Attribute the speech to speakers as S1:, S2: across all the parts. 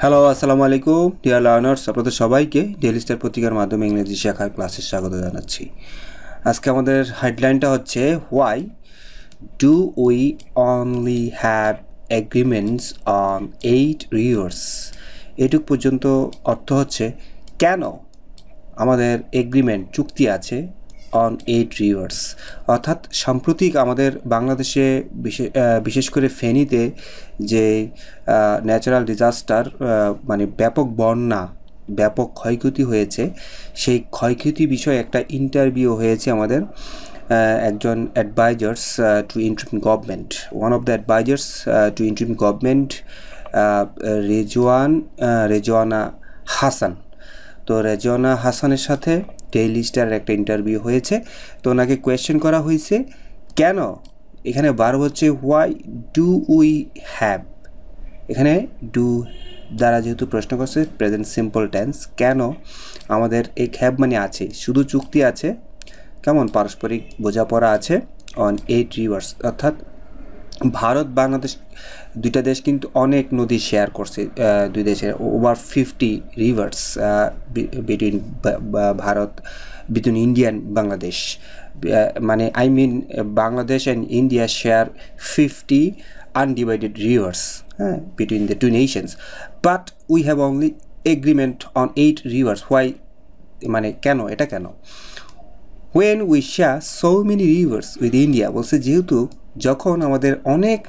S1: Hello, আসসালামু আলাইকুম dear learners. আপনাদের সবাইকে ডেইলি স্টার পত্রিকার মাধ্যমে ইংরেজি শেখার ক্লাসে স্বাগত জানাচ্ছি। আজকে আমাদের হেডলাইনটা হচ্ছে why do we only have agreements on 8 years. এটুক পর্যন্ত অর্থ হচ্ছে কেন আমাদের এগ্রিমেন্ট চুক্তি আছে অন 8 ইয়ার্স, অর্থাৎ সাম্প্রতিক আমাদের বাংলাদেশে বিশেষ করে ফেনীতে যে ন্যাচারাল ডিজাস্টার মানে ব্যাপক বন্যা, ব্যাপক ক্ষয়ক্ষতি হয়েছে, সেই ক্ষয়ক্ষতি বিষয়ে একটা ইন্টারভিউ হয়েছে আমাদের একজন advisers to interim government, one of the advisers to interim government, Rezwana Hasan. তো রেজওয়ানা হাসানের সাথে ডেইলি স্টারের একটা ইন্টারভিউ হয়েছে। তো ওনাকে কোয়েশ্চেন করা হয়েছে কেন, এখানে বার হচ্ছে হোয়াই ডু উই হ্যাভ, এখানে ডু দ্বারা যেহেতু প্রশ্ন করছে প্রেজেন্ট সিম্পল টেন্স, কেন আমাদের এই হ্যাভ মানে আছে, শুধু চুক্তি আছে, কেমন পারস্পরিক বোঝাপড়া আছে অন 8 রিভার্স, অর্থাৎ ভারত বাংলাদেশ দুইটা দেশ কিন্তু অনেক নদী শেয়ার করছে, দুই দেশের over 50 rivers between Bharat, between India and Bangladesh, মানে I mean Bangladesh and India share 50 undivided rivers between the two nations, but we have only agreement on 8 rivers. Why, মানে কেন, এটা কেন? when we share so many rivers with India, বলছে যেহেতু যখন আমাদের অনেক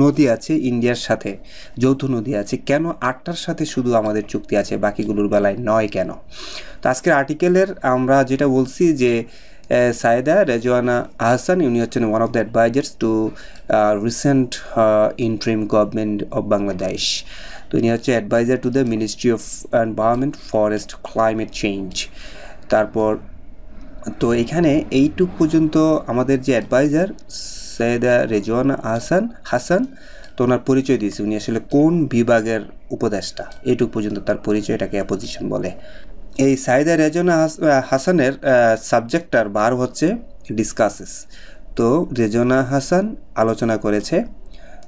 S1: নদী আছে ইন্ডিয়ার সাথে, যৌথ নদী আছে, কেন 8টার সাথে শুধু আমাদের চুক্তি আছে, বাকিগুলোর বেলায় নয় কেন? তো আজকের আর্টিকেলের আমরা যেটা বলছি যে সাইদা রেজওয়ানা আহসান, উনি হচ্ছেন one of the advisers to recent interim government of Bangladesh. তো ইনি হচ্ছে adviser to the ministry of environment, forest, climate change. তারপর তো এখানে এইটুক পর্যন্ত আমাদের যে অ্যাডভাইজার সৈয়দা রেজওয়ানা হাসান, তো ওনার পরিচয় দিয়েছে, উনি আসলে কোন বিভাগের উপদেষ্টা, এইটুক পর্যন্ত তার পরিচয়টাকে অ্যাপোজিশন বলে। এই সাইদা রেজওয়ানা হাসানের সাবজেক্টটার বার হচ্ছে ডিসকাসেস। তো রেজওয়ানা হাসান আলোচনা করেছে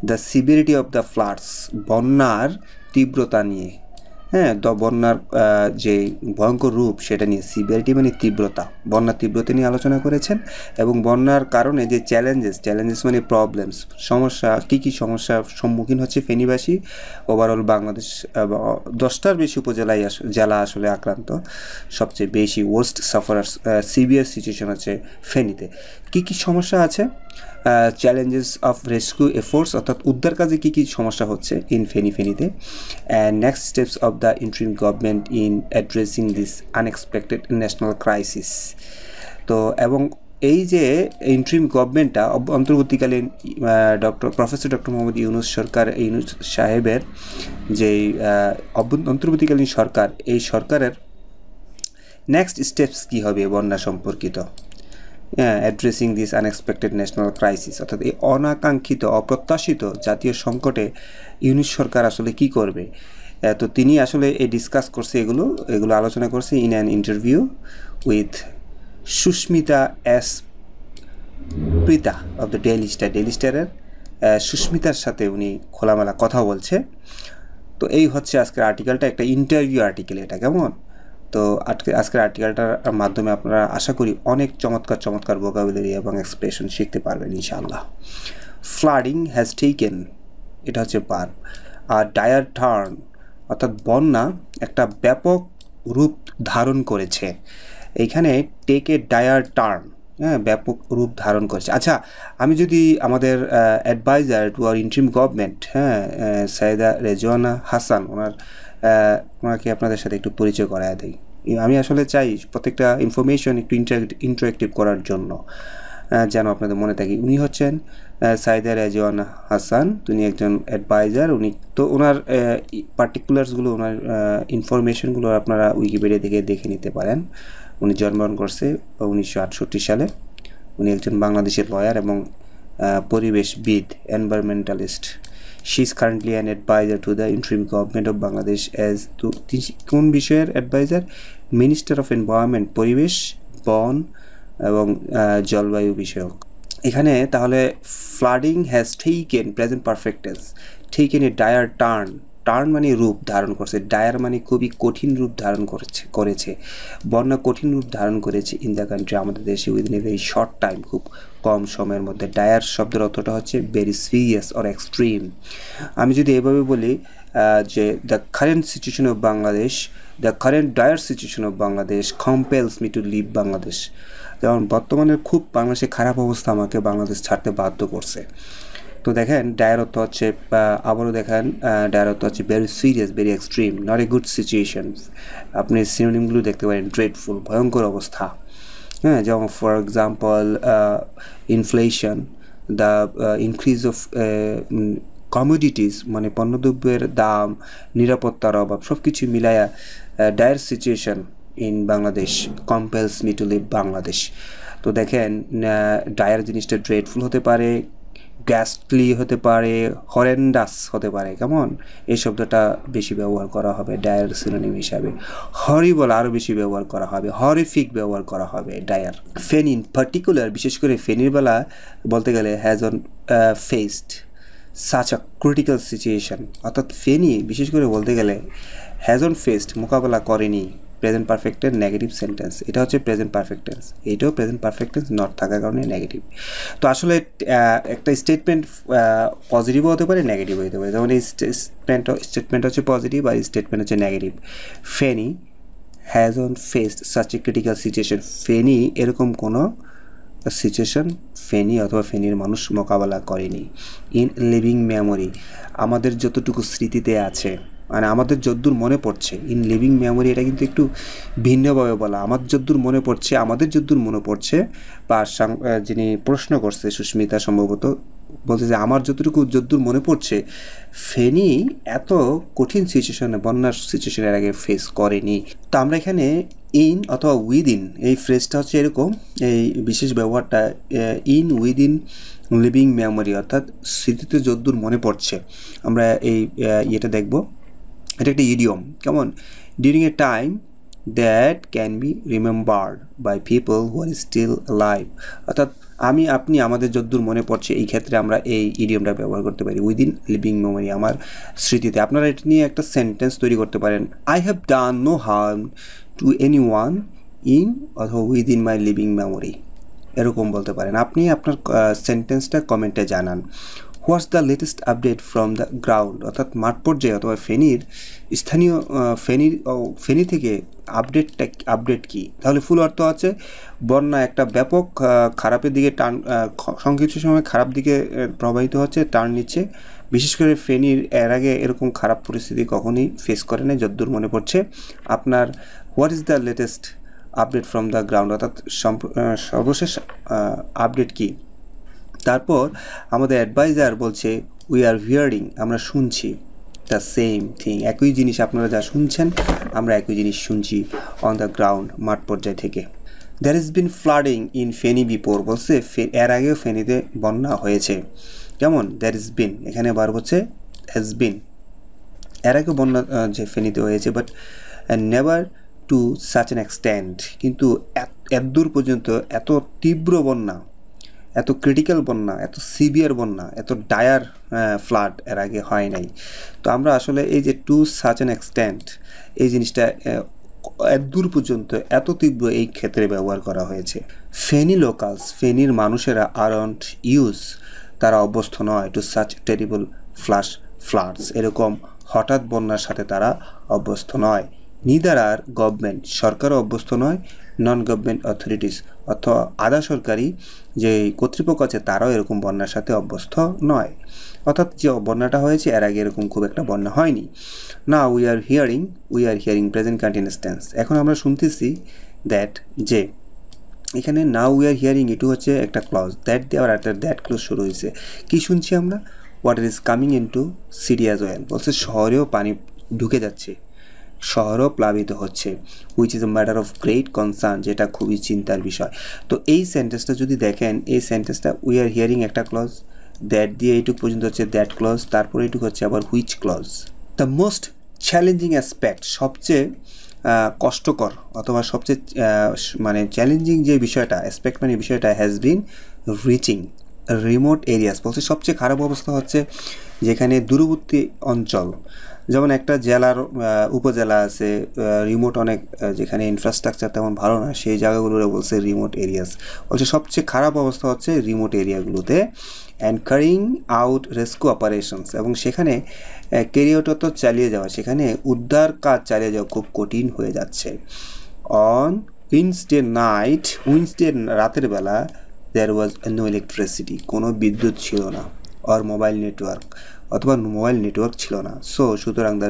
S1: দ্য সিভিরিটি অফ দ্য ফ্লাডস, বন্যার তীব্রতা নিয়ে, বন্যার যে ভয়ঙ্কর রূপ সেটা নিয়ে, সিভিয়ারিটি মানে তীব্রতা, বন্যার তীব্রতা নিয়ে আলোচনা করেছেন, এবং বন্যার কারণে যে চ্যালেঞ্জেস মানে প্রবলেমস, সমস্যা, কী সমস্যার সম্মুখীন হচ্ছে ফেনীবাসী, ওভারঅল বাংলাদেশ 10টার বেশি উপজেলায় জেলা আসলে আক্রান্ত, সবচেয়ে বেশি ওয়ার্স্ট সাফারার্স, সিভিয়ার সিচুয়েশন হচ্ছে ফেনীতে। কী সমস্যা আছে, চ্যালেঞ্জেস অফ রেস্কিউ এফোর্টস, অর্থাৎ উদ্ধার কাজে কী সমস্যা হচ্ছে ইন ফেনীতে, and next steps of the interim government in addressing this unexpected national crisis. তো এবং এই যে ইন্টারিম গভর্নমেন্টটা অন্তর্বর্তীকালীন প্রফেসর ডক্টর মোহাম্মদ ইউনুস সাহেবের যেই অন্তর্বর্তীকালীন সরকার, এই সরকারের নেক্সট স্টেপস কী হবে বন্যা সম্পর্কিত, addressing this unexpected national crisis, অর্থাৎ এই অনাকাঙ্ক্ষিত অপ্রত্যাশিত জাতীয় সংকটে ইউনিশ সরকার আসলে কি করবে। তো তিনি আসলে এই ডিসকাস করছে, এগুলো আলোচনা করছে in an interview with Sushmita S Preetha of the daily স্টারের সুস্মিতার সাথে উনি খোলামেলা কথা বলছে। তো এই হচ্ছে আজকের আর্টিকেলটা, একটা ইন্টারভিউ আর্টিকেল এটা, কেমন? তো আজকের আর্টিকেলটার মাধ্যমে আপনারা আশা করি অনেক চমৎকার ভোকাবুলারি এবং এক্সপ্রেশন শিখতে পারবেন ইনশাআল্লাহ। ফ্লাডিং হ্যাজ টেকেন, এটা হচ্ছে ভার্ব, আর ডায়ার টার্ন, অর্থাৎ বন্যা একটা ব্যাপক রূপ ধারণ করেছে। এইখানে টেক এ ডায়ার টার্ন, ব্যাপক রূপ ধারণ করেছে। আচ্ছা, আমি যদি আমাদের অ্যাডভাইজার টু আর ইন্টারিম গভর্নমেন্ট, সৈয়দা রেজওয়ানা হাসান, ওনাকে আপনাদের সাথে একটু পরিচয় করায় দিই। আমি আসলে চাই প্রত্যেকটা ইনফরমেশন একটু ইন্টারেক্টিভ করার জন্য, যেন আপনাদের মনে থাকে। উনি হচ্ছেন সৈয়দা রেজওয়ানা হাসান, উনি একজন অ্যাডভাইজার। উনি তো ওনার পার্টিকুলার্সগুলো, ওনার ইনফরমেশনগুলো আপনারা উইকিপিডিয়া থেকে দেখে নিতে পারেন। উনি জন্মগ্রহণ করছে 1968 সালে। উনি একজন বাংলাদেশের লয়ার এবং পরিবেশবিদ, environmentalist. She is currently an advisor to the interim government of Bangladesh as to কোন বিষয়ের অ্যাডভাইজার, মিনিস্টার অফ এনভায়রনমেন্ট, পরিবেশ, বন এবং জলবায়ু বিষয়ক। এখানে তাহলে flooding has taken present perfect tense, taken a dire turn, turn মানে রূপ ধারণ করছে, ডায়ার মানে খুবই কঠিন রূপ ধারণ করেছে, বন্যা কঠিন রূপ ধারণ করেছে ইন দ্য কান্ট্রি, আমাদের দেশে within a very short time, খুব কম সময়ের মধ্যে। ডায়ার শব্দের অর্থটা হচ্ছে ভেরি সিরিয়াস অর এক্সট্রিম। আমি যদি এভাবে বলি যে the current situation of Bangladesh, the current dire situation of Bangladesh compels me to leave Bangladesh, যেমন বর্তমানে খুব বাংলাদেশে খারাপ অবস্থা আমাকে বাংলাদেশ ছাড়তে বাধ্য করছে। তো দেখেন ডায়ার অর্থ হচ্ছে, আবারও দেখেন ডায়ার অর্থ হচ্ছে very serious, very extreme, not a good situation. আপনি সিনোনিমগুলো দেখতে পারেন, ড্রেডফুল, ভয়ঙ্কর অবস্থা। হ্যাঁ, যেমন for example inflation, the increase of commodities, মানে পণ্যদ্রব্যের দাম, নিরাপত্তার অভাব, সব কিছু মিলায়া dire situation in Bangladesh compels me to leave Bangladesh. তো দেখেন ডায়ার জিনিসটা ড্রেডফুল হতে পারে, গ্যাস্টলি হতে পারে, হরেন্ডাস হতে পারে। কেমন, এই শব্দটা বেশি ব্যবহার করা হবে ডায়ার সিনোনিম হিসাবে। হরিবল আরও বেশি ব্যবহার করা হবে, হরিফিক ব্যবহার করা হবে ডায়ার। ফেনি ইন পার্টিকুলার, বিশেষ করে ফেনির বেলা বলতে গেলে has on faced such a critical situation, অর্থাৎ ফেনি বিশেষ করে বলতে গেলে হ্যাজ অন ফেসড মোকাবেলা করেনি, প্রেজেন্ট পারফেক্টের নেগেটিভ সেন্টেন্স। এটা হচ্ছে প্রেজেন্ট পারফেক্ট টেন্স, এইটাও প্রেজেন্ট পারফেক্ট টেন্স নট থাকার কারণে নেগেটিভ। তো আসলে একটা স্টেটমেন্ট পজিটিভও হতে পারে, নেগেটিভও হতে পারে। যেমন এই স্টেটমেন্ট হচ্ছে পজিটিভ আর স্টেটমেন্ট হচ্ছে negative. Feni has on faced such a critical situation, Feni এরকম কোনো সিচুয়েশন ফেনি অথবা ফেনির মানুষ মোকাবেলা করেনি। ইন লিভিং মেমোরি, আমাদের যতটুকু স্মৃতিতে আছে, মানে আমাদের যদ্দূর মনে পড়ছে, ইন লিভিং মেমোরি এটা কিন্তু একটু ভিন্নভাবে বলা। আমার যদ্দূর মনে পড়ছে, আমাদের যদ্দূর মনে পড়ছে, বা যিনি প্রশ্ন করছে সুস্মিতা সম্ভবত বলছে যে আমার যদ্দূর মনে পড়ছে, ফেনি এত কঠিন সিচুয়েশনে, বন্যার সিচুয়েশনের আগে ফেস করেনি। তো আমরা এখানে ইন অথবা উইদিন, এই ফ্রেজটা হচ্ছে এরকম, এই বিশেষ ব্যবহারটা ইন উইদিন লিভিং মেমোরি, অর্থাৎ স্মৃতিতে যদ্দূর মনে পড়ছে। আমরা এই ইয়েটা দেখব, এটা একটা ইডিয়ম। কেমন, during a time that can be remembered by people who are still live, অর্থাৎ আমি আপনি আমাদের যদ্দূর মনে পড়ছে, এই ক্ষেত্রে আমরা এই ইডিয়মটা ব্যবহার করতে পারি, উইদিন লিভিং মেমোরি, আমার স্মৃতিতে। আপনারা এটা নিয়ে একটা সেন্টেন্স তৈরি করতে পারেন, I have done no harm to anyone in অথবা উইদিন মাই লিভিং মেমোরি, এরকম বলতে পারেন। আপনি আপনার সেন্টেন্সটা কমেন্টে জানান। What's the latest update from the ground, অর্থাৎ মাঠ পর্যায়ে অথবা ফেনীর স্থানীয় ফেনী থেকে আপডেট কি। তাহলে ফুল অর্থ আছে বন্যা একটা ব্যাপক খারাপের দিকে সংক্ষিপ্ত সময় খারাপ দিকে প্রবাহিত হচ্ছে, টার্ন নিচ্ছে। বিশেষ করে ফেনীর এর আগে এরকম খারাপ পরিস্থিতি কখনই ফেস করে নাই যদ্দূর মনে পড়ছে। আপনার what is the latest update from the ground, অর্থাৎ সর্বশেষ আপডেট কি। তারপর আমাদের অ্যাডভাইজার বলছে উই আর হিয়ারিং, আমরা শুনছি, দ্য সেম থিং, একই জিনিস আপনারা যা শুনছেন আমরা একই জিনিস শুনছি অন দ্য গ্রাউন্ড, মাঠ পর্যায় থেকে। There is been flooding in Feni before, বলছে এর আগেও ফেনীতে বন্যা হয়েছে। যেমন দ্যার ইজ বিন, এখানে বার হচ্ছে হ্যাজ বিন, এর আগেও বন্যা যে ফেনীতে হয়েছে, but never two such an extent, কিন্তু এত দূর পর্যন্ত এত তীব্র বন্যা, এত ক্রিটিক্যাল বন্যা, এত সিভিয়ার বন্যা, এত ডায়ার ফ্লাড এর আগে হয় নাই। তো আমরা আসলে এই যে টু সাচ অ্যান এক্সটেন্ট, এই জিনিসটা এত দূর পর্যন্ত, এত তীব্র, এই ক্ষেত্রে ব্যবহার করা হয়েছে। ফেনি লোকালস, ফেনির মানুষেরা আরন্ট ইউজ, তারা অভ্যস্ত নয়, টু সাচ টেরিবল ফ্লাডস, এরকম হঠাৎ বন্যার সাথে তারা অভ্যস্ত নয়। নিদার আর গভর্নমেন্ট, সরকারও অভ্যস্ত নয়, নন গভর্নমেন্ট অথরিটিস, অথবা আধা সরকারি যে কর্তৃপক্ষ আছে তারাও এরকম বন্যার সাথে অভ্যস্ত নয়। অর্থাৎ যে বন্যাটা হয়েছে এর আগে এরকম খুব একটা বন্যা হয়নি। না we are hearing present continuous tense, এখন আমরা শুনতেছি দ্যাট, যে এখানে নাও উই আর হিয়ারিং এটু হচ্ছে একটা ক্লজ, দ্যাট দিয়ে আবার একটা দ্যাট ক্লজ শুরু হয়েছে। কি শুনছি আমরা, water is coming into city as well, বলছে শহরেও পানি ঢুকে যাচ্ছে, শহরও প্লাবিত হচ্ছে, which is a matter of great concern, যেটা খুবই চিন্তার বিষয়। তো এই সেন্টেন্সটা যদি দেখেন, এই সেন্টেন্সটা উই আর হিয়ারিং একটা ক্লজ, দ্যাট দিয়ে এইটুক পর্যন্ত হচ্ছে দ্যাট ক্লজ, তারপরে এইটুক হচ্ছে আবার which clause. The most challenging aspect, সবচেয়ে কষ্টকর অথবা সবচেয়ে মানে চ্যালেঞ্জিং যে বিষয়টা, অ্যাসপেক্ট মানে বিষয়টা, has been reaching, remote areas বলছে সবচেয়ে খারাপ অবস্থা হচ্ছে যেখানে দূরবর্তী অঞ্চল, যেমন একটা জেলার উপজেলা আছে রিমোট অনেক, যেখানে ইনফ্রাস্ট্রাকচার তেমন ভালো না, সেই জায়গাগুলোরে বলছে রিমোট এরিয়াস। বলছে সবচেয়ে খারাপ অবস্থা হচ্ছে রিমোট এরিয়াগুলোতে। And carrying out rescue operations, এবং সেখানে ক্যারিয়ারটা তো চালিয়ে যাওয়া, সেখানে উদ্ধার কাজ চালিয়ে যাওয়া খুব কঠিন হয়ে যাচ্ছে। অন উইন্সডে রাতের বেলা there was no electricity, কোনো বিদ্যুৎ ছিল না, or মোবাইল নেটওয়ার্ক, অথবা মোবাইল নেটওয়ার্ক ছিল না। সুতরাং দ্য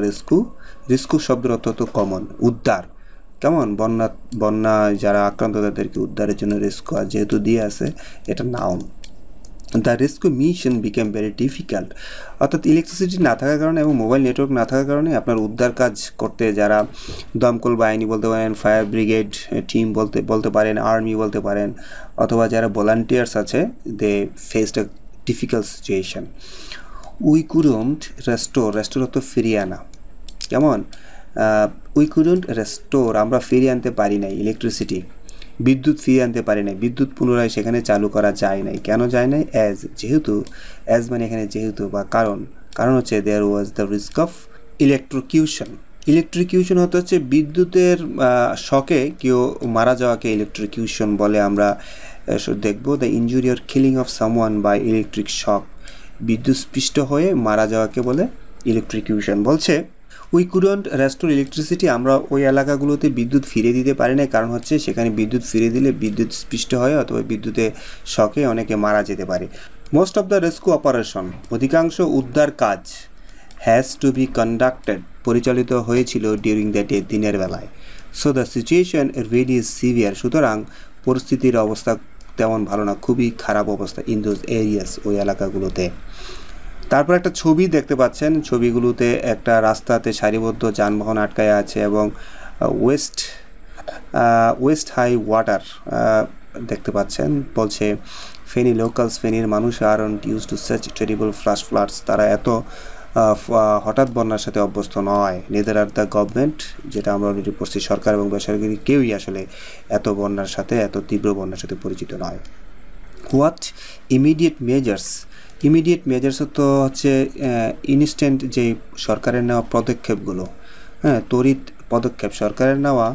S1: রেস্কিউ শব্দের অর্থ তো কমন, উদ্ধার। কেমন বন্যা যারা আক্রান্ত তাদেরকে উদ্ধারের জন্য রেস্কিউ, আর যেহেতু দিয়ে আছে এটা noun. The rescue mission became very difficult, অর্থাৎ ইলেকট্রিসিটি না থাকার কারণে এবং মোবাইল নেটওয়ার্ক না থাকার কারণে আপনার উদ্ধার কাজ করতে যারা দমকল বাহিনী বলতে পারেন, ফায়ার ব্রিগেড টিম বলতে পারেন, আর্মি বলতে পারেন, অথবা যারা ভলান্টিয়ার্স আছে, they faced a difficult situation. We couldn't restore অর্থ ফিরিয়ে আনা। কেমন? উই কুডন্ট রেস্টোর, আমরা ফিরিয়ে আনতে পারি নাই ইলেকট্রিসিটি, বিদ্যুৎ ফিরিয়ে আনতে পারি নাই, বিদ্যুৎ পুনরায় সেখানে চালু করা যায় নাই। কেন যায় নাই? যেহেতু মানে এখানে যেহেতু বা কারণ হচ্ছে দেয়ার ওয়াজ দ্য রিস্ক অফ ইলেকট্রিকিউশন হচ্ছে বিদ্যুতের শকে কেউ মারা যাওয়াকে ইলেকট্রিকিউশন বলে। আমরা দেখব the injury or killing of someone by electric shock, বিদ্যুৎ স্পৃষ্ট হয়ে মারা যাওয়াকে বলে ইলেকট্রিকিউশন। বলছে উই কুডন্ট রেস্টোর ইলেকট্রিসিটি, আমরা ওই এলাকাগুলোতে বিদ্যুৎ ফিরিয়ে দিতে পারি না, কারণ হচ্ছে সেখানে বিদ্যুৎ ফিরিয়ে দিলে বিদ্যুৎ স্পৃষ্ট হয় অথবা বিদ্যুতের শকে অনেকে মারা যেতে পারে। Most of the rescue operation, অধিকাংশ উদ্ধার কাজ, হ্যাজ টু বি কন্ডাক্টেড, পরিচালিত হয়েছিল ডিউরিং দ্য ডে, দিনের বেলায়। So the situation really severe, সুতরাং পরিস্থিতির অবস্থা তেমন ভালো না, খুবই খারাপ অবস্থা ইন দোজ এরিয়াস, ওই এলাকাগুলোতে। তারপর একটা ছবি দেখতে পাচ্ছেন, ছবিগুলোতে একটা রাস্তাতে সারিবদ্ধ যানবাহন আটকায় আছে এবং ওয়েস্ট হাই ওয়াটার দেখতে পাচ্ছেন। বলছে ফেনীর মানুষ aren't use to such terrible floods, তারা এত হঠাৎ বন্যার সাথে অভ্যস্ত নয়। নেদার আর দ্য গভর্নমেন্ট, যেটা আমরা অলরেডি পড়ছি, সরকার এবং বেসরকারি কেউই আসলে এত তীব্র বন্যার সাথে পরিচিত নয়। হোয়াট ইমিডিয়েট মেজার্স তো হচ্ছে ইনস্ট্যান্ট যে সরকারের নেওয়া পদক্ষেপগুলো, তড়িৎ পদক্ষেপ, সরকারের নেওয়া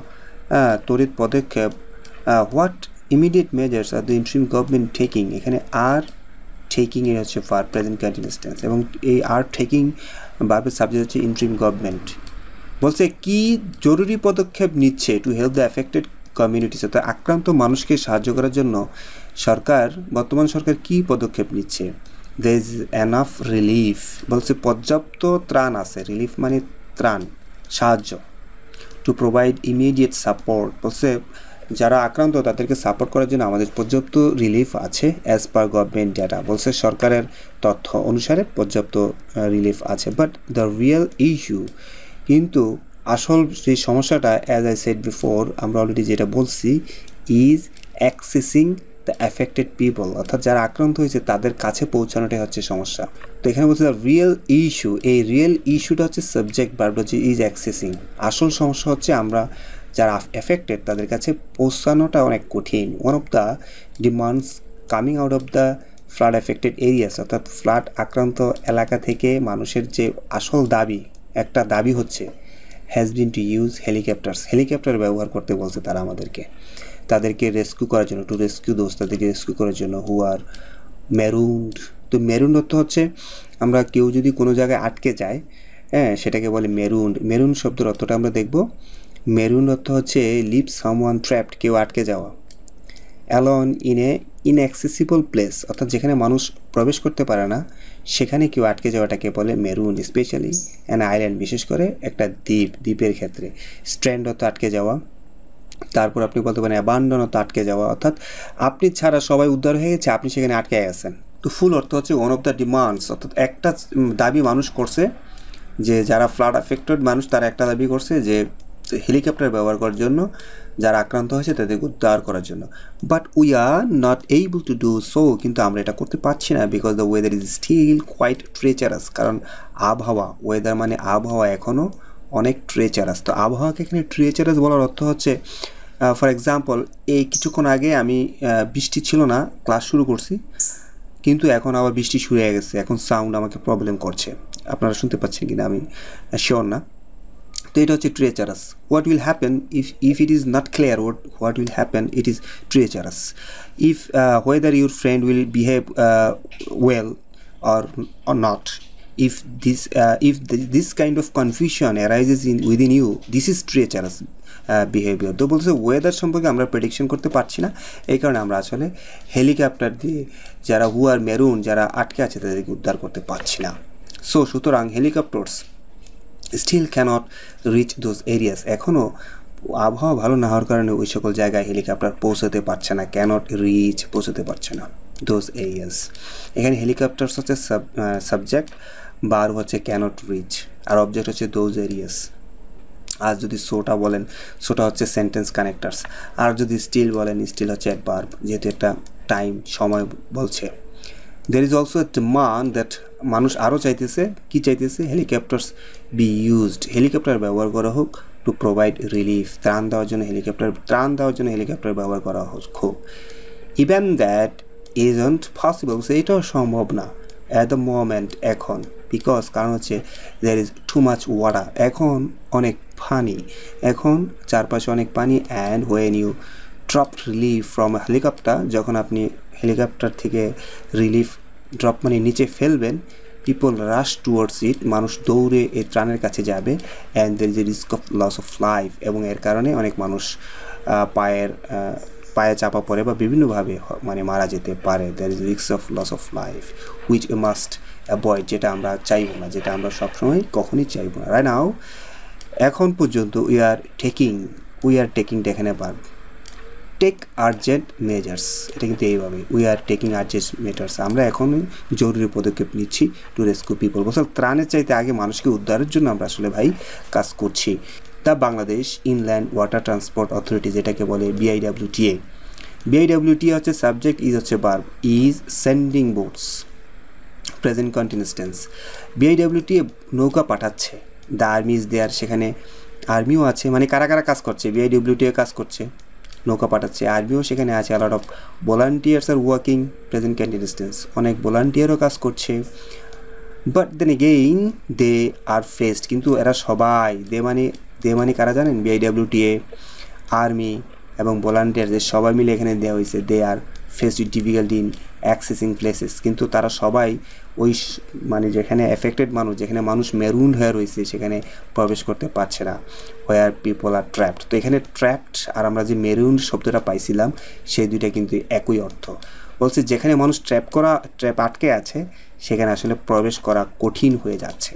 S1: তড়িৎ পদক্ষেপ। What immediate measures are the interim government taking, এখানে আর টেকিং এর হচ্ছে ফর প্রেজেন্ট কন্টিনিউয়াস টেন্স, এবং এই আর টেকিং ভার্বের সাবজেক্ট হচ্ছে ইন্টারিম গভর্নমেন্ট। বলছে কি জরুরি পদক্ষেপ নিচ্ছে to help the affected communities, অর্থাৎ আক্রান্ত মানুষকে সাহায্য করার জন্য বর্তমান সরকার কি পদক্ষেপ নিচ্ছে। there is enough relief, বলছে পর্যাপ্ত ত্রাণ আছে, রিলিফ মানে ত্রাণ, সাহায্য। টু প্রোভাইড ইমিডিয়েট সাপোর্ট, বলছে যারা আক্রান্ত তাদেরকে সাপোর্ট করার জন্য আমাদের পর্যাপ্ত রিলিফ আছে অ্যাজ পার গভর্নমেন্ট ডেটা, বলছে সরকারের তথ্য অনুসারে পর্যাপ্ত রিলিফ আছে। বাট দ্য রিয়েল ইস্যু, কিন্তু আসল যে সমস্যাটা, অ্যাজ আই সেড বিফোর, আমরা অলরেডি যেটা বলছি, is accessing the affected people, অর্থাৎ যারা আক্রান্ত হয়েছে তাদের কাছে পৌঁছানোটাই হচ্ছে সমস্যা। তো এখানে বলছে দ্য রিয়েল ইস্যু, এই রিয়েল ইস্যুটা হচ্ছে সাবজেক্ট ভার্ব, হচ্ছে ইজ অ্যাক্সেসিং। আসল সমস্যা হচ্ছে আমরা যারা এফেক্টেড তাদের কাছে পৌঁছানোটা অনেক কঠিন। One of the demands coming out of the flood affected areas, অর্থাৎ ফ্লাড আক্রান্ত এলাকা থেকে মানুষের যে আসল একটা দাবি হচ্ছে has been to use helicopter ব্যবহার করতে বলছে তারা আমাদেরকে, তাদেরকে রেস্কিউ করার জন্য, টু রেস্কিউ দোজ, তাদেরকে রেস্কিউ করার জন্য। হু আর মেরুন্ড, তো মেরুন্ড অর্থ হচ্ছে আমরা কেউ যদি কোনো জায়গায় আটকে যায়, সেটাকে বলে মেরুন্ড শব্দের অর্থটা আমরা দেখব। মেরুন্ড অর্থ হচ্ছে লিভ সামওয়ান ট্র্যাপড, কেউ আটকে যাওয়া। Alone in a inaccessible place, অর্থাৎ যেখানে মানুষ প্রবেশ করতে পারে না সেখানে কেউ আটকে যাওয়াটাকে বলে মেরুন। স্পেশালি অ্যান আইল্যান্ড, বিশেষ করে একটা দ্বীপের ক্ষেত্রে। স্ট্র্যান্ড অর্থ আটকে যাওয়া। তারপর আপনি বলতে পারেন অ্যাবান্ডন অর্থ আটকে যাওয়া, অর্থাৎ আপনি ছাড়া সবাই উদ্ধার হয়ে গেছে, আপনি সেখানে আটকে গেছেন। তো ফুল অর্থ হচ্ছে ওয়ান অফ দ্য ডিমান্ডস, অর্থাৎ একটা দাবি মানুষ করছে, যে যারা ফ্লাড এফেক্টেড মানুষ তারা একটা দাবি করছে যে হেলিকপ্টার ব্যবহার করার জন্য, যারা আক্রান্ত হয়েছে তাদেরকে উদ্ধার করার জন্য। But we are not able to do so, কিন্তু আমরা এটা করতে পারছি না, because the weather is still quite treacherous, কারণ ওয়েদার মানে আবহাওয়া এখনও অনেক ট্রেচারাস। তো আবহাওয়াকে এখানে ট্রেচারাস বলার অর্থ হচ্ছে, ফর এক্সাম্পল এই কিছুক্ষণ আগে আমি বৃষ্টি ছিল না, ক্লাস শুরু করছি, কিন্তু এখন আবার বৃষ্টি শুরু হয়ে গেছে, এখন সাউন্ড আমাকে প্রবলেম করছে, আপনারা শুনতে পাচ্ছেন কিনা আমি শিওর না। তো এটা হচ্ছে treacherous. What will happen if it is not clear what will happen, it is treacherous. If whether your friend will behave well or not, if this kind of confusion arises within you, this is treacherous behavior. তো বলছে weather সম্পর্কে আমরা prediction করতে পারছি না, এই কারণে আমরা আসলে হেলিকপ্টার দিয়ে যারা হুয়ার মেরুন যারা আটকে আছে তাদেরকে উদ্ধার করতে পারছি না। সো সুতরাং helicopters still cannot reach those areas, এখনও আবহাওয়া ভালো না হওয়ার কারণে ওই সকল জায়গায় হেলিকপ্টার পৌঁছতে পারছে না, ক্যানট রিচ পৌঁছতে পারছে না দোজ এরিয়াস। এখানে হেলিকপ্টার্স হচ্ছে সাবজেক্ট, বার হচ্ছে ক্যানট রিচ, আর অবজেক্ট হচ্ছে দোজ এরিয়াস। আর যদি সোটা বলেন, সোটা হচ্ছে সেন্টেন্স কানেক্টার্স, আর যদি স্টিল বলেন, স্টিল হচ্ছে অ্যাডভার্ব, যেহেতু একটা টাইম সময় বলছে। There is also a demand that মানুষ আরও চাইতেছে, কি চাইতেছে, হেলিকপ্টার্স বি ইউজড, হেলিকপ্টার ব্যবহার করা হোক টু প্রোভাইড রিলিফ, ত্রাণ দেওয়ার জন্য হেলিকপ্টার ব্যবহার করা হোক। ইভেন দ্যাট ইজন্ট পসিবল, এটাও সম্ভব না অ্যাট দ্য মোমেন্ট, এখন, বিকজ কারণ হচ্ছে there is too much water, এখন অনেক পানি, এখন চারপাশে অনেক পানি। And when you drop relief from a helicopter, যখন আপনি হেলিকপ্টার থেকে রিলিফ ড্রপ মানে নিচে ফেলবেন, পিপল রাশ টুয়ার্ডস ইট, মানুষ দৌড়ে এই ত্রাণের কাছে যাবে। And there is a risk of loss of life, এবং এর কারণে অনেক মানুষ পায়ে চাপা পড়ে বা বিভিন্নভাবে মানে মারা যেতে পারে। There is risk of loss of life which a must avoid, যেটা আমরা চাইবো না, যেটা আমরা সবসময় কখনই চাইবো না। রাইট নাও, এখন পর্যন্ত উই আর টেকিংটা এখানে পারব, টেক আর্জেন্ট মেজার্স, এটা কিন্তু এইভাবে, we are taking urgent measures, আমরা এখন জরুরি পদক্ষেপ নিচ্ছি টু রেস্কিউ পিপল। বলছে ত্রাণের চাইতে আগে মানুষকে উদ্ধারের জন্য আমরা আসলে ভাই কাজ করছি। তা Bangladesh inland water transport authority, যেটাকে বলে BIWTA, BIWTA হচ্ছে সাবজেক্ট, ইজ হচ্ছে verb, is sending boats, present continuous tense. BIWTA নৌকা পাঠাচ্ছে, দ্য আর্মি ইজ দেয়ার, সেখানে আর্মিও আছে, মানে কারা কারা কাজ করছে, BIWTA কাজ করছে, নৌকা পাঠাচ্ছে, আর্মিও সেখানে আছে। A lot of volunteers are working, present continuous tense, অনেক ভলান্টিয়ারও কাজ করছে। But then again they are faced, কিন্তু এরা সবাই, দে মানে কারা জানেন, BIWTA, আর্মি এবং ভলান্টিয়ারদের সবাই মিলে এখানে দেওয়া হয়েছে। They are faced with difficulty in accessing places, কিন্তু তারা সবাই ওই মানে যেখানে এফেক্টেড মানুষ, যেখানে মানুষ মেরুন হয়ে রয়েছে সেখানে প্রবেশ করতে পারছে না। হোয়ার পিপল আর ট্র্যাপড, তো এখানে ট্র্যাপড আর আমরা যে মেরুন শব্দটা পাইছিলাম সেই দুইটা কিন্তু একই অর্থ। বলছে যেখানে মানুষ ট্র্যাপ আটকে আছে সেখানে আসলে প্রবেশ করা কঠিন হয়ে যাচ্ছে।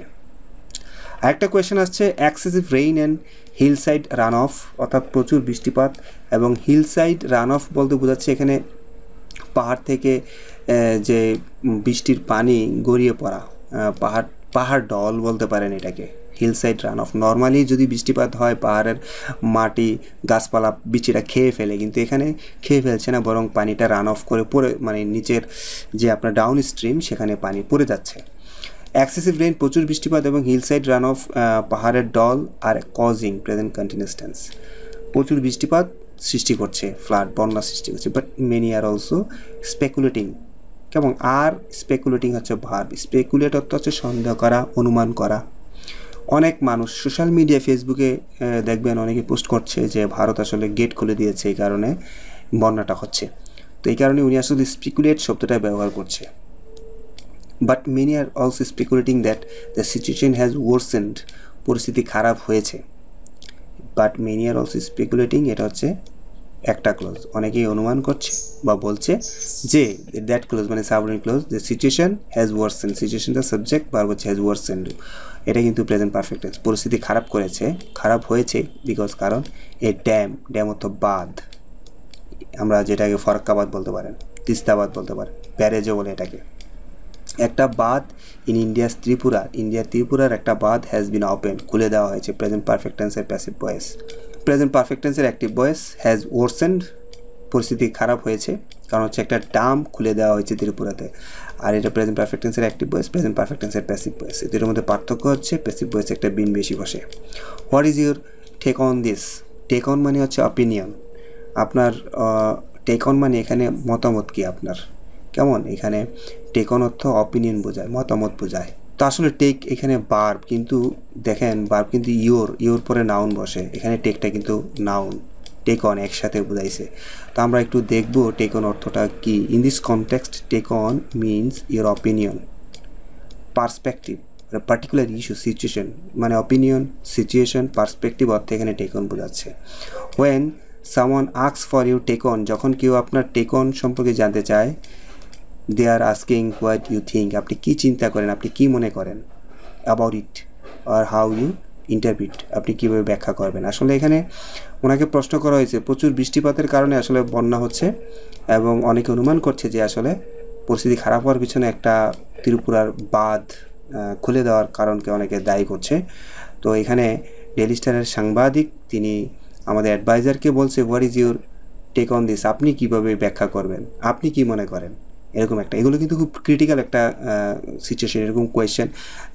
S1: আরেকটা কোয়েশ্চেন আসছে, excessive rain and hillside runoff, অর্থাৎ প্রচুর বৃষ্টিপাত এবং হিল সাইড রান অফ বলতে বোঝাচ্ছে এখানে পাহাড় থেকে যে বৃষ্টির পানি গড়িয়ে পড়া, পাহাড় ঢল বলতে পারেন এটাকে, hillside runoff. Normally যদি বৃষ্টিপাত হয় পাহাড়ের মাটি গাছপালা বৃষ্টিটা খেয়ে ফেলে, কিন্তু এখানে খেয়ে ফেলছে না, বরং পানিটা রান অফ করে পড়ে, মানে নিচের যে আপনার ডাউন স্ট্রিম সেখানে পানি পড়ে যাচ্ছে। এক্সেসিভ রেইন প্রচুর বৃষ্টিপাত এবং হিল সাইড রান অফ পাহাড়ের ঢল আর কজিং, প্রেজেন্ট কন্টিনিউয়াস টেন্স, প্রচুর বৃষ্টিপাত সৃষ্টি করছে, ফ্লাড বন্যা সৃষ্টি করছে। বাট মেনি আর অলসো স্পেকুলেটিং, কেমন, আর স্পেকুলেটিং হচ্ছে ভার্ব, স্পেকুলেট অর্থ হচ্ছে সন্দেহ করা, অনুমান করা। অনেক মানুষ সোশ্যাল মিডিয়া ফেসবুকে দেখবেন অনেকে পোস্ট করছে যে ভারত আসলে গেট খুলে দিয়েছে, এই কারণে বন্যাটা হচ্ছে, তো এই কারণে উনি আসলে স্পেকুলেট শব্দটা ব্যবহার করছে। But many are also speculating that the situation has worsened, পরিস্থিতি খারাপ হয়েছে। But many are also speculating, এটা হচ্ছে একটা ক্লোজ, অনেকেই অনুমান করছে বা বলছে যে দ্যাট ক্লোজ মানে subordinate clause, the situation has worsened, সিচুয়েশনটা সাবজেক্ট, ভার্ব হচ্ছে হ্যাজ ওয়ার্সেন্ড, এটা কিন্তু প্রেজেন্ট পারফেক্ট টেন্স, পরিস্থিতি খারাপ হয়েছে বিকজ কারণ এ ড্যাম অর্থ বাঁধ, আমরা যেটাকে ফরাক্কাবাদ বলতে পারেন, তিস্তাবাদ বলতে পারেন, ব্যারেজও বলে এটাকে। একটা বাঁধ ইন্ডিয়ার ত্রিপুরার একটা বাঁধ হ্যাজ বিন ওপেন, খুলে দেওয়া হয়েছে, প্রেজেন্ট পারফেক্ট টেন্সের প্যাসিভ ভয়েস। প্রেজেন্ট পারফেক্ট টেন্সের অ্যাক্টিভ ভয়েস হ্যাজ ওয়ার্সেন্ড, পরিস্থিতি খারাপ হয়েছে কারণ হচ্ছে একটা ডাম খুলে দেওয়া হয়েছে ত্রিপুরাতে, আর এটা প্রেজেন্ট পারফেক্ট টেন্সের অ্যাক্টিভ ভয়েস, প্রেজেন্ট পারফেক্ট টেন্সের প্যাসিভ ভয়েস। এদের মধ্যে পার্থক্য হচ্ছে প্যাসিভ ভয়েসে একটা বিন বেশি বসে। What is your take on this, take on মানে হচ্ছে অপিনিয়ন, আপনার টেক অন মানে এখানে মতামত কি আপনার, কেমন এখানে টেক অন অর্থ অপিনিয়ন বোঝায়, মতামত বোঝায়। তো আসলে টেক এখানে বার্ব, কিন্তু দেখেন বার্ব কিন্তু ইওর পরে নাউন বসে, এখানে টেকটা কিন্তু নাউন, টেক অন একসাথে বোঝাইছে। তো আমরা একটু দেখব টেক অন অর্থটা কি। In this context take on means your opinion, perspective, particular issue, situation, মানে অপিনিয়ন, সিচুয়েশন, পার্সপেক্টিভ অর্থে এখানে টেক অন বোঝাচ্ছে। When someone asks for you take on, যখন কেউ আপনার টেক অন সম্পর্কে জানতে চায়, they are asking what you think, আপনি কী চিন্তা করেন, আপনি কী মনে করেন, অ্যাবাউট ইট আর হাউ ইউ ইন্টারপ্রিট, আপনি কীভাবে ব্যাখ্যা করবেন। আসলে এখানে ওনাকে প্রশ্ন করা হয়েছে প্রচুর বৃষ্টিপাতের কারণে আসলে বন্যা হচ্ছে, এবং অনেকে অনুমান করছে যে আসলে পরিস্থিতি খারাপ হওয়ার পিছনে একটা ত্রিপুরার বাঁধ খুলে দেওয়ার কারণকে অনেকে দায়ী করছে। তো এখানে ডেইলি স্টারের সাংবাদিক তিনি আমাদের অ্যাডভাইজারকে বলছে what is your take on this, আপনি কীভাবে ব্যাখ্যা করবেন, আপনি কি মনে করেন, এরকম একটা। এগুলো কিন্তু খুব ক্রিটিক্যাল একটা সিচুয়েশন, এরকম কোয়েশ্চেন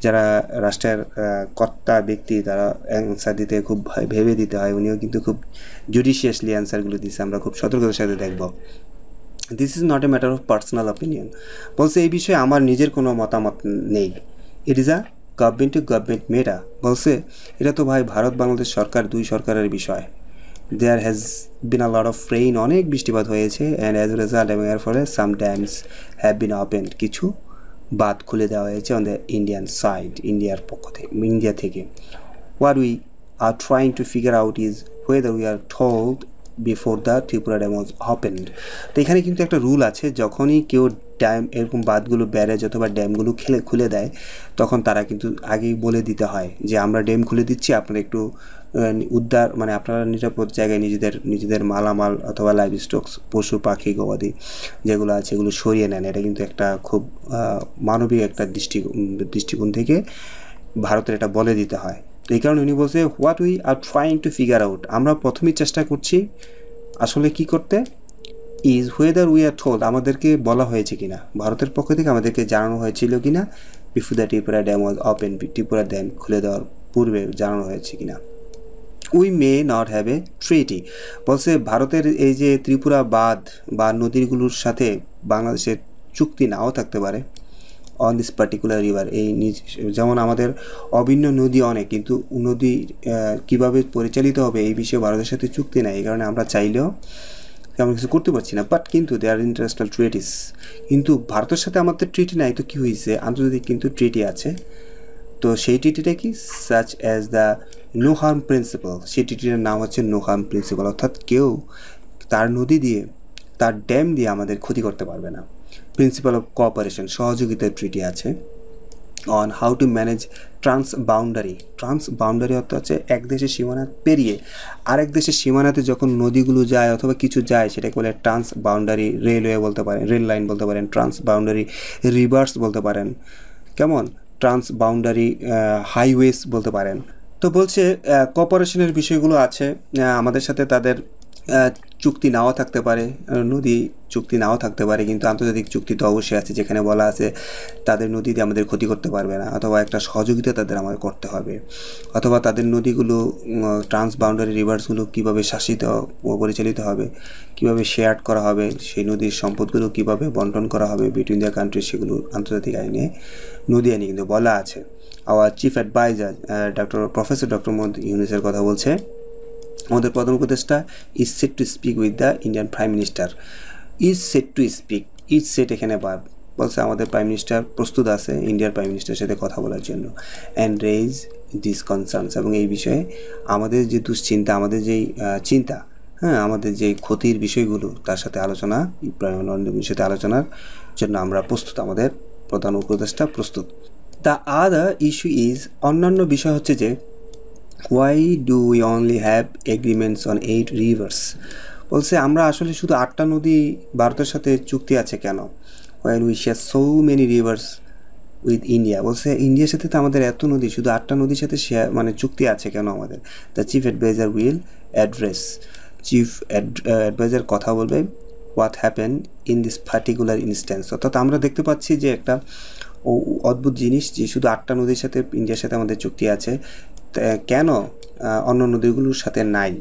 S1: যারা রাষ্ট্রের কর্তা ব্যক্তি তারা অ্যান্সার দিতে খুব ভেবে দিতে হয়। উনিও কিন্তু খুব জুডিশিয়াসলি অ্যান্সারগুলো দিচ্ছে, আমরা খুব সতর্কতার সাথে দেখব। This is not a matter of personal opinion, বলছে এই বিষয়ে আমার নিজের কোনো মতামত নেই। It is a government to government matter, বলছে এটা তো ভাই ভারত বাংলাদেশ সরকার, দুই সরকারের বিষয়। There has been a lot of rain, অনেক বৃষ্টিপাত হয়েছে, অ্যান্ড অ্যাজ এ রেজাল্ট এবং এর ফলে সাম ড্যামস হ্যাভ বিন ওপেন্ড, কিছু বাঁধ খুলে দেওয়া হয়েছে অন দ্য ইন্ডিয়ান সাইড, ইন্ডিয়ার পক্ষ থেকে, ইন্ডিয়া থেকে। What we are trying to figure out is whether we are told before the Tripura dam was opened. তো এখানে কিন্তু একটা রুল আছে, যখনই কেউ ড্যাম এরকম বাঁধগুলো, ব্যারেজ অথবা ড্যামগুলো খুলে দেয়, তখন তারা কিন্তু আগেই বলে দিতে হয় যে আমরা ড্যাম খুলে দিচ্ছি, আপনারা একটু উদ্ধার, মানে আপনারা নিরাপদ জায়গায় নিজেদের মালামাল অথবা লাইভ স্টকস, পশু পাখি গবাদি যেগুলো আছে এগুলো সরিয়ে নেন। এটা কিন্তু একটা খুব মানবিক একটা দৃষ্টিকোণ থেকে ভারতের এটা বলে দিতে হয়। তো এই কারণে উনি বলছে what we are trying to figure out, আমরা প্রথমেই চেষ্টা করছি আসলে কি করতে, is whether we are told, আমাদেরকে বলা হয়েছে কিনা, ভারতের পক্ষ থেকে আমাদেরকে জানানো হয়েছিল কিনা, before the Tripura dam was open, Tripura dam খুলে দেওয়ার পূর্বে জানানো হয়েছে কিনা। We may not have a treaty, বলছে ভারতের এই যে ত্রিপুরা বাঁধ বা নদীগুলোর সাথে বাংলাদেশের চুক্তি নাও থাকতে পারে অন দিস পার্টিকুলার রিভার, এই যেমন আমাদের অভিন্ন নদী অনেক, কিন্তু নদী কীভাবে পরিচালিত হবে এই বিষয়ে ভারতের সাথে চুক্তি নাই, এই কারণে আমরা চাইলেও তেমন কিছু করতে পারছি না। বাট কিন্তু দে আর ইন্টারন্যাশনাল ট্রিটিস, কিন্তু ভারতের সাথে আমাদের ট্রিটি নাই, তো কী হয়েছে, আন্তর্জাতিক কিন্তু ট্রিটি আছে। তো সেই ট্রিটিটা কি, such as the no harm principle, সেই ট্রিটিটার নাম হচ্ছে নো হার্ম প্রিন্সিপাল, অর্থাৎ কেউ তার নদী দিয়ে, তার ড্যাম দিয়ে আমাদের ক্ষতি করতে পারবে না। প্রিন্সিপাল অফ কোঅপারেশন, সহযোগিতার ট্রিটি আছে। On how to manage transboundary অর্থ হচ্ছে এক দেশের সীমানা পেরিয়ে আরেক দেশের সীমানাতে যখন নদীগুলো যায় অথবা কিছু যায়, সেটাকে বলে ট্রান্সবাউন্ডারি রেলওয়ে বলতে পারেন, রেল লাইন বলতে পারেন, ট্রান্সবাউন্ডারি রিভার্স বলতে পারেন, কেমন ট্রান্সবাউন্ডারি হাইওয়েজ বলতে পারেন। তো বলছে কোঅপারেশনের বিষয়গুলো আছে, আমাদের সাথে তাদের চুক্তি নাও থাকতে পারে, নদী চুক্তি নাও থাকতে পারে, কিন্তু আন্তর্জাতিক চুক্তি তো অবশ্যই আছে যেখানে বলা আছে তাদের নদী দিয়ে আমাদের ক্ষতি করতে পারবে না, অথবা একটা সহযোগিতা তাদের আমাদের করতে হবে, অথবা তাদের নদীগুলো ট্রান্সবাউন্ডারি রিভার্সগুলো কীভাবে শাসিত ও পরিচালিত হবে, কীভাবে শেয়ার করা হবে, সেই নদীর সম্পদগুলো কীভাবে বন্টন করা হবে বিটুইন দ্য কান্ট্রি, সেগুলো আন্তর্জাতিক আইনে, নদী আইনে কিন্তু বলা আছে। Our chief adviser professor doctor Mohammad ইউনূসের কথা বলছে, আমাদের প্রধান উপদেষ্টা is set to speak with the Indian prime minister. Is set to speak, is set এখানে বলছে আমাদের প্রাইম মিনিস্টার প্রস্তুত আছে ইন্ডিয়ার প্রাইম মিনিস্টারের সাথে কথা বলার জন্য, অ্যান্ড রেইজ দিস কনসার্নস, এবং এই বিষয়ে আমাদের যে দুশ্চিন্তা, আমাদের যেই চিন্তা, আমাদের যে ক্ষতির বিষয়গুলো তার সাথে আলোচনার জন্য আমরা প্রস্তুত, আমাদের প্রধান উপদেষ্টা প্রস্তুত। দ্য আদার ইস্যু ইজ, অন্যান্য বিষয় হচ্ছে যে why do we only have agreements on 8 rivers, বলছে আমরা আসলে শুধু 8টা নদী ভারতের সাথে চুক্তি আছে কেন, while we share so many rivers with India, বলছে ইন্ডিয়ার সাথে তো আমাদের এত নদী, শুধু 8টা নদীর সাথে মানে চুক্তি আছে কেন আমাদের। The chief adviser will address, chief adviser কথা বলবে what happen in this particular instance, অর্থাৎ আমরা দেখতে পাচ্ছি যে একটা অদ্ভুত জিনিস যে শুধু 8টা নদীর সাথে ইন্ডিয়ার সাথে আমাদের চুক্তি আছে, কেন অন্য নদীগুলোর সাথে নাই।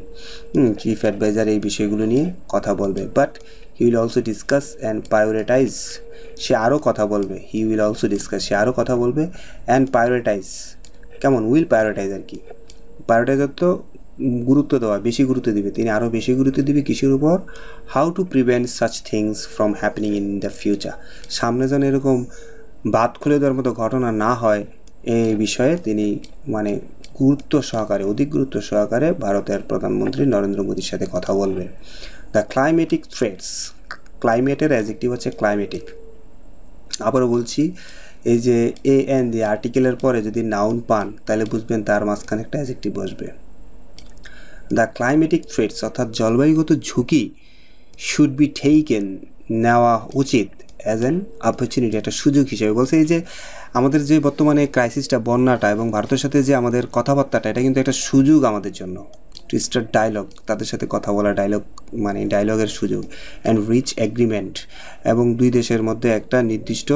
S1: চিফ অ্যাডভাইজার এই বিষয়গুলো নিয়ে কথা বলবে, but he will also discuss and prioritise, সে আরও কথা বলবে, হি উইল অলসো ডিসকাস, সে আরও কথা বলবে, অ্যান্ড প্রায়োরিটাইজ, কেমন উইল প্রায়োরিটাইজ আর কি, প্রায়োরিটাইজ তো গুরুত্ব দেওয়া, বেশি গুরুত্ব দিবে, তিনি আরও বেশি গুরুত্ব দিবে কিসের উপর, how to prevent such things from happening in the future, সামনে যেন এরকম বাদ খুলে দেওয়ার মতো ঘটনা না হয় এই বিষয়ে তিনি মানে গুরুত্ব সহকারে, অধিক গুরুত্ব সহকারে ভারতের প্রধানমন্ত্রী নরেন্দ্র মোদীর সাথে কথা বলবেন। দ্য ক্লাইমেটিক থ্রেটস, ক্লাইমেটের অ্যাডজেক্টিভ হচ্ছে ক্লাইমেটিক। আবারও বলছি, এই যে এ এন দিয়ে আর্টিকেলের পরে যদি নাউন পান তাহলে বুঝবেন তার মাঝখানে একটা অ্যাডজেক্টিভ বসবে। দ্য ক্লাইমেটিক থ্রেটস অর্থাৎ জলবায়ুগত ঝুঁকি শুড বি টেকেন, নেওয়া উচিত অ্যাজ অ্যান অপরচুনিটি, একটা সুযোগ হিসেবে। বলছে এই যে আমাদের যে বর্তমানে ক্রাইসিসটা, বন্যাটা এবং ভারতের সাথে যে আমাদের কথাবার্তাটা, এটা কিন্তু একটা সুযোগ আমাদের জন্য টু স্টার্ট ডায়লগ, তাদের সাথে কথা বলা, ডায়লগ মানে ডায়লগের সুযোগ, অ্যান্ড রিচ এগ্রিমেন্ট, এবং দুই দেশের মধ্যে একটা নির্দিষ্ট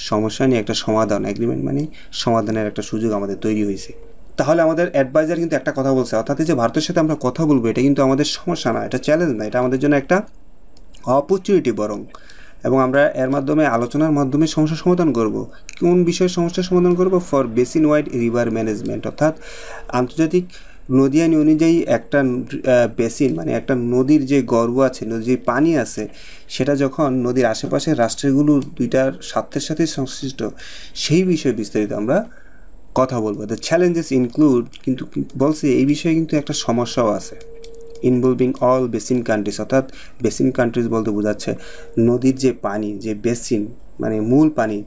S1: সমস্যা নিয়ে একটা সমাধান, এগ্রিমেন্ট মানে সমাধানের একটা সুযোগ আমাদের তৈরি হয়েছে। তাহলে আমাদের অ্যাডভাইজার কিন্তু একটা কথা বলছে, অর্থাৎ যে ভারতের সাথে আমরা কথা বলবো এটা কিন্তু আমাদের সমস্যা না, এটা চ্যালেঞ্জ না, এটা আমাদের জন্য একটা অপরচুনিটি বরং, এবং আমরা এর মাধ্যমে আলোচনার মাধ্যমে সমস্যার সমাধান করব। কোন বিষয়ে সমস্যার সমাধান করব? For basin wide river management, অর্থাৎ আন্তর্জাতিক নদী আইন অনুযায়ী একটা বেসিন মানে একটা নদীর যে গর্ভ আছে, নদীর যে পানি আছে, সেটা যখন নদীর আশেপাশের রাষ্ট্রগুলো দুইটার স্বার্থের সাথে সংশ্লিষ্ট, সেই বিষয়ে বিস্তারিত আমরা কথা বলবো। দ্য চ্যালেঞ্জেস ইনক্লুড, কিন্তু বলছে এই বিষয়ে কিন্তু একটা সমস্যাও আছে, ইনভলভিং অল বেসিন কান্ট্রিজ, অর্থাৎ বেসিন কান্ট্রিজ বলতে বোঝাচ্ছে নদীর যে পানি, যে বেসিন মানে মূল পানি,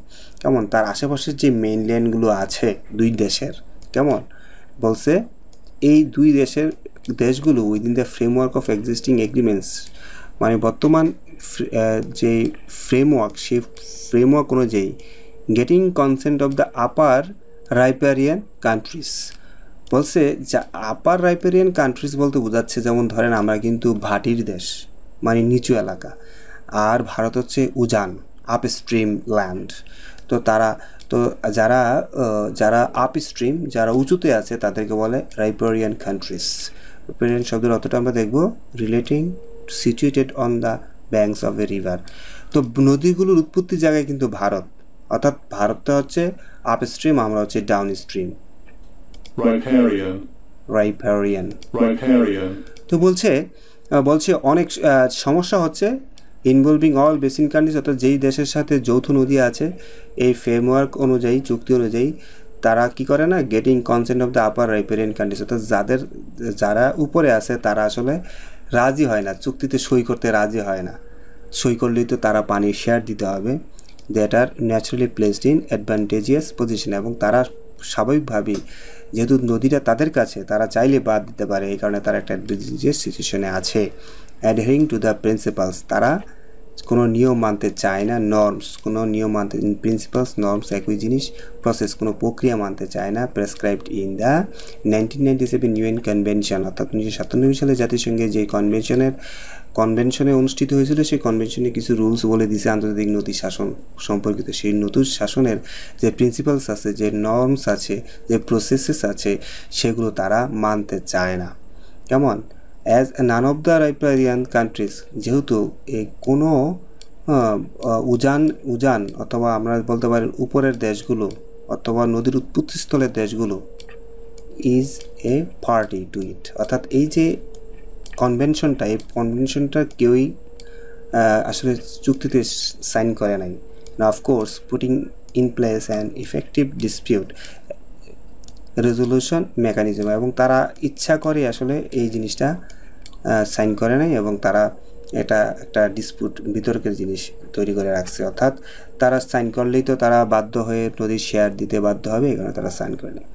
S1: কেমন তার আশেপাশের যে মেইনল্যান্ডগুলো আছে দুই দেশের, কেমন বলছে এই দুই দেশগুলো within the framework of existing agreements, মানে বর্তমান যে ফ্রেমওয়ার্ক, সেই ফ্রেমওয়ার্ক অনুযায়ী getting consent of the upper riparian countries. বলছে যা আপার রাইপেরিয়ান কান্ট্রিজ বলতে বোঝাচ্ছে, যেমন ধরেন আমরা কিন্তু ভাটির দেশ মানে নিচু এলাকা, আর ভারত হচ্ছে উজান আপস্ট্রিম ল্যান্ড, তো তারা তো যারা আপস্ট্রিম, যারা উঁচুতে আছে তাদেরকে বলে রাইপেরিয়ান কান্ট্রিজ। রাইপেরিয়ান শব্দের অতটা আমরা দেখব relating situated on the banks of A river, তো নদীগুলোর উৎপত্তি জায়গায় কিন্তু ভারত, অর্থাৎ ভারতটা হচ্ছে আপস্ট্রিম, আমরা হচ্ছে ডাউন স্ট্রিম। রাইপেরিয়ান তো বলছে অনেক সমস্যা হচ্ছে ইনভলভিং অল বেসিন কান্ট্রিজ, অর্থাৎ যেই দেশের সাথে যৌথ নদী আছে এই ফ্রেমওয়ার্ক অনুযায়ী, চুক্তি অনুযায়ী তারা কি করে না, getting consent of the upper riparian countries, অর্থাৎ যারা উপরে আছে তারা আসলে রাজি হয় না, চুক্তিতে সই করতে রাজি হয় না, সই করলেই তো তারা পানির শেয়ার দিতে হবে, that are naturally placed in advantageous position, এবং তারা স্বাভাবিকভাবেই যেহেতু নদীটা তাদের কাছে, তারা চাইলে বাদ দিতে পারে, এই কারণে তারা একটা অ্যাডভান্টেজিয়াস সিচুয়েশনে আছে। অ্যাডহেরিং টু দ্য প্রিন্সিপালস, তারা কোনো নিয়ম মানতে চায় না, নর্মস কোনো নিয়ম মানতে, প্রিন্সিপালস নর্মস একই জিনিস, প্রসেস কোনো প্রক্রিয়া মানতে চায় না, prescribed in the 1997 UN convention, অর্থাৎ 1997 সালে জাতিসংঘের যে কনভেনশনে অনুষ্ঠিত হয়েছিল, সেই কনভেনশনে কিছু রুলস বলে দিয়েছে আন্তর্জাতিক নদী শাসন সম্পর্কিত, সেই নদী শাসনের যে প্রিন্সিপালস আছে, যে নর্মস আছে, যে প্রসেসেস আছে, সেগুলো তারা মানতে চায় না। কেমন as none of the riparian countries, যেহেতু এই কোনো উজান অথবা আমরা বলতে পারি উপরের দেশগুলো অথবা নদীর উৎপত্তিস্থলের দেশগুলো ইজ এ পার্টি টু ইট, অর্থাৎ এই যে কনভেনশনটা কেউই আসলে চুক্তিতে সাইন করে নাই। না of course putting in place an effective dispute resolution mechanism, এবং তারা ইচ্ছা করে আসলে এই জিনিসটা সাইন করে নাই, এবং তারা এটা একটা ডিসপিউট বিতর্কের জিনিস তৈরি করে রাখছে, অর্থাৎ তারা সাইন করলেই তো তারা বাধ্য হয়ে নদীর শেয়ার দিতে বাধ্য হবে, এই কারণে তারা সাইন করে নেয়।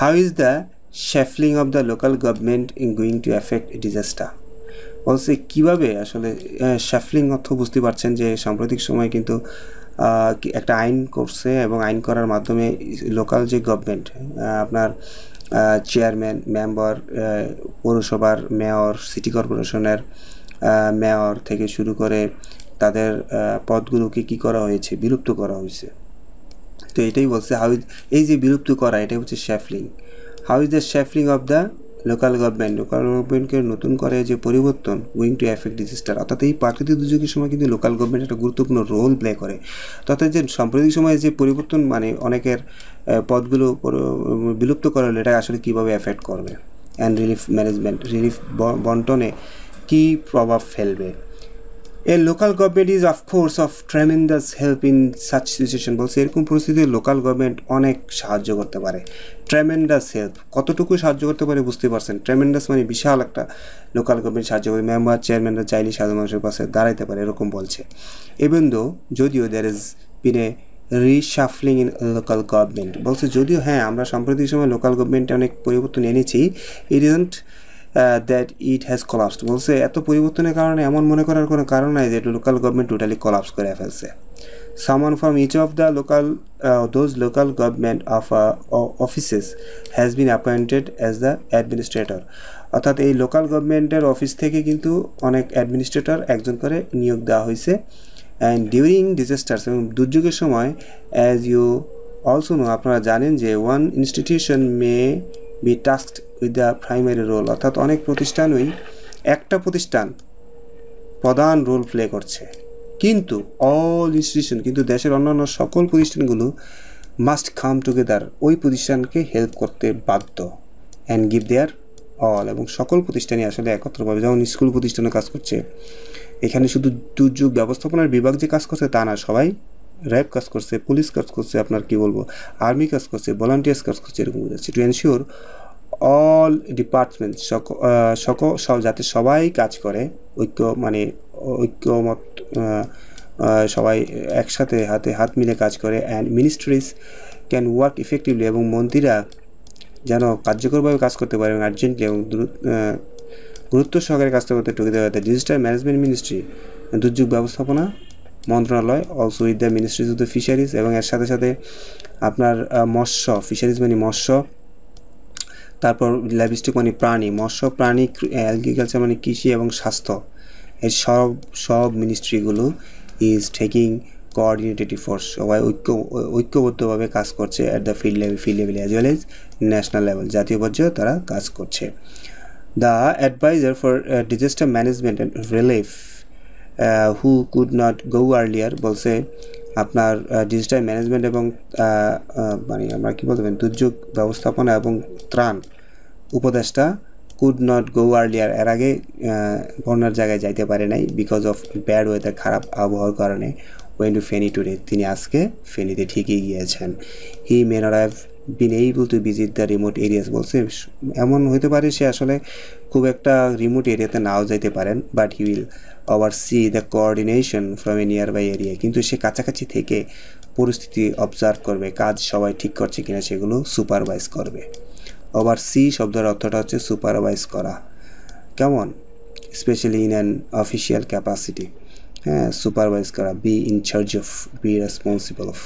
S1: How is the shuffling of the local government in going to affect disaster, বলছে কীভাবে আসলে শাফলিং অর্থ বুঝতে পারছেন যে সাম্প্রতিক সময় কিন্তু একটা আইন করছে, এবং আইন করার মাধ্যমে লোকাল যে গভর্নমেন্ট, আপনার চেয়ারম্যান, মেম্বার, পৌরসভার মেয়র, সিটি কর্পোরেশনের মেয়র থেকে শুরু করে তাদের পদগুলোকে কী করা হয়েছে, বিলুপ্ত করা হয়েছে। তো এটাই বলছে হাউ ইজ, এই যে বিলুপ্ত করা, এটাই হচ্ছে shuffling. How is the shuffling of the local গভর্নমেন্টকে নতুন করে যে পরিবর্তন গোয়িং টু এফেক্ট ডিজাস্টার, অর্থাৎ এই প্রাকৃতিক দুর্যোগের সময় কিন্তু লোকাল গভর্নমেন্ট একটা গুরুত্বপূর্ণ রোল প্লে করে। তথা যে সাম্প্রতিক সময়ে যে পরিবর্তন মানে অনেকের পদগুলো বিলুপ্ত করা হলে এটা আসলে কীভাবে এফেক্ট করবে, অ্যান্ড রিলিফ ম্যানেজমেন্ট, রিলিফ বন্টনে কী প্রভাব ফেলবে। A local government is of course of tremendous help in such situation। বলছে এরকম পরিস্থিতিতে লোকাল গভর্নমেন্ট অনেক সাহায্য করতে পারে। ট্রেমেন্ডাস হেল্প, কতটুকু সাহায্য করতে পারে বুঝতে পারছেন। ট্রেমেন্ডাস মানে বিশাল একটা লোকাল গভর্নমেন্ট সাহায্য করে, মেম্বার চেয়ারম্যানরা চাইলে সাধারণ মানুষের পাশে দাঁড়াইতে পারে এরকম বলছে। ইভেন দো যদিও there is been a reshuffling in local government, বলছে যদিও হ্যাঁ আমরা সাম্প্রতিক সময় লোকাল গভর্নমেন্টে অনেক পরিবর্তন এনেছি, it isn't that it has collapsed. বলছে এত পরিবর্তনের কারণে এমন মনে করার কোনো কারণ নাই যে লোকাল গভর্নমেন্ট টোটালি কলাপস করে ফেলছে। Summon from each of the those local government offices has been appointed as the administrator। অর্থাৎ এই লোকাল গভর্নমেন্টের অফিস থেকে কিন্তু অনেক অ্যাডমিনিস্ট্রেটর একজন করে নিয়োগ দেওয়া হয়েছে। অ্যান্ড ডিউরিং ডিজাস্টার্স, এবং দুর্যোগের সময়, অ্যাজ ইউ অলসো নো, আপনারা জানেন যে one institution may be tasked with the primary role, অর্থাৎ অনেক প্রতিষ্ঠানই একটা প্রতিষ্ঠান প্রধান রোল প্লে করছে, কিন্তু অল ইনস্টিটিউশন, কিন্তু দেশের অন্যান্য সকল প্রতিষ্ঠানগুলো মাস্ট কাম টুগেদার, ওই প্রতিষ্ঠানকে হেল্প করতে বাধ্য, অ্যান্ড গিভ দেয়ার অল, এবং সকল প্রতিষ্ঠানই আসলে একত্রভাবে, যেমন স্কুল প্রতিষ্ঠানে কাজ করছে, এখানে শুধু দুর্যোগ ব্যবস্থাপনার বিভাগ যে কাজ করছে তা না, সবাই র্যাব কাজ করছে, পুলিশ কাজ করছে, আপনার কি বলবো আর্মি কাজ করছে, ভলান্টিয়ার্স কাজ করছে, এরকম বোঝাচ্ছে। টু এনশিওর অল ডিপার্টমেন্টস সব যাতে সবাই কাজ করে, ঐক্যমত, সবাই একসাথে হাতে হাত মিলে কাজ করে, and ministries can work effectively, এবং মন্ত্রীরা যেন কার্যকরভাবে কাজ করতে পারে, এবং আর্জেন্টলি এবং গুরুত্ব সহকারে কাজটা করতে টুগেদার। ডিজাস্টার ম্যানেজমেন্ট মিনিস্ট্রি, দুর্যোগ ব্যবস্থাপনা মন্ত্রণালয়, also with the ministries of the fisheries, এবং এর সাথে সাথে আপনার মৎস্য, ফিশারিজ মানে মৎস্য, তারপর লাইভস্টক মানে প্রাণী, মৎস্য প্রাণী, এগ্রিকালচার মানে কৃষি এবং স্বাস্থ্য, এই সব মিনিস্ট্রিগুলো ইজ টেকিং কোঅর্ডিনেটেড ফোর্স, সবাই ঐক্যবদ্ধভাবে কাজ করছে at the field level as well as national level, জাতীয় পর্যায়ে তারা কাজ করছে। The adviser for disaster management and relief who could not go earlier, বলছে আপনার ডিজাস্টার ম্যানেজমেন্ট এবং মানে আমরা কী বলতে পারি দুর্যোগ ব্যবস্থাপনা এবং ত্রাণ উপদেষ্টা কুড নট গো আর্লিয়ার, এর আগে বন্যার জায়গায় যাইতে পারে নাই, বিকজ অফ ব্যাড ওয়েদার, খারাপ আবহাওয়ার কারণে। ওয়েন টু ফেনি টুডে, তিনি আজকে ফেনিতে ঠিকই গিয়েছেন। He may not have been able to visit the remote areas, বলছে এমন হতে পারে সে আসলে খুব একটা রিমোট এরিয়াতে নাও যাইতে পারেন, but he will oversee the coordination from a nearby area, কিন্তু সে কাছাকাছি থেকে পরিস্থিতি অবজার্ভ করবে, কাজ সবাই ঠিক করছে কিনা সেগুলো সুপারভাইজ করবে। ওভারসি শব্দের অর্থটা হচ্ছে সুপারভাইজ করা, কেমন, specially in an official capacity, হ্যাঁ সুপারভাইজ করা, be in charge of, be responsible of.